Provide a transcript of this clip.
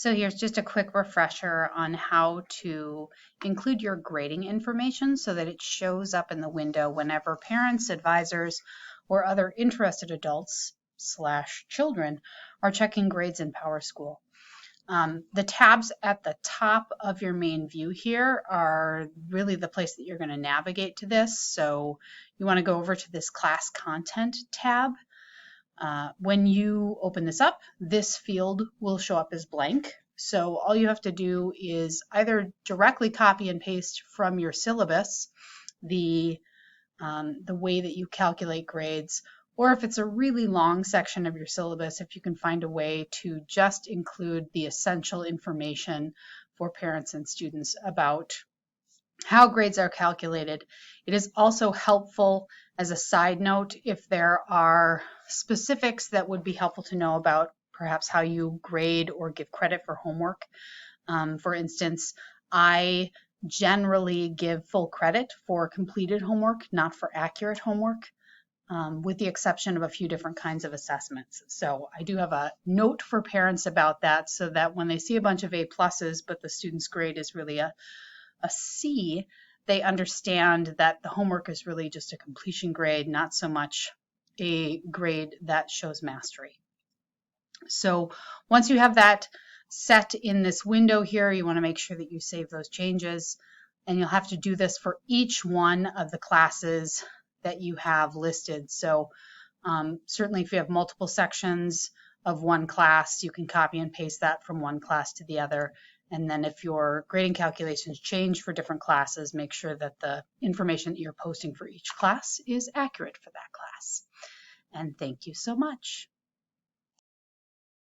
So here's just a quick refresher on how to include your grading information so that it shows up in the window whenever parents, advisors, or other interested adults slash children are checking grades in PowerSchool. The tabs at the top of your main view here are really the place that you're going to navigate to this. So you want to go over to this class content tab. When you open this up, this field will show up as blank. So all you have to do is either directly copy and paste from your syllabus the way that you calculate grades, or if it's a really long section of your syllabus, if you can find a way to just include the essential information for parents and students about how grades are calculated. It is also helpful as a side note if there are specifics that would be helpful to know about perhaps how you grade or give credit for homework. For instance, I generally give full credit for completed homework, not for accurate homework, with the exception of a few different kinds of assessments. So I do have a note for parents about that so that when they see a bunch of A pluses, but the student's grade is really a C, they understand that the homework is really just a completion grade, not so much a grade that shows mastery. So once you have that set in this window here, you want to make sure that you save those changes, and you'll have to do this for each one of the classes that you have listed. So certainly if you have multiple sections of one class, you can copy and paste that from one class to the other. And then if your grading calculations change for different classes, make sure that the information that you're posting for each class is accurate for that class. And thank you so much.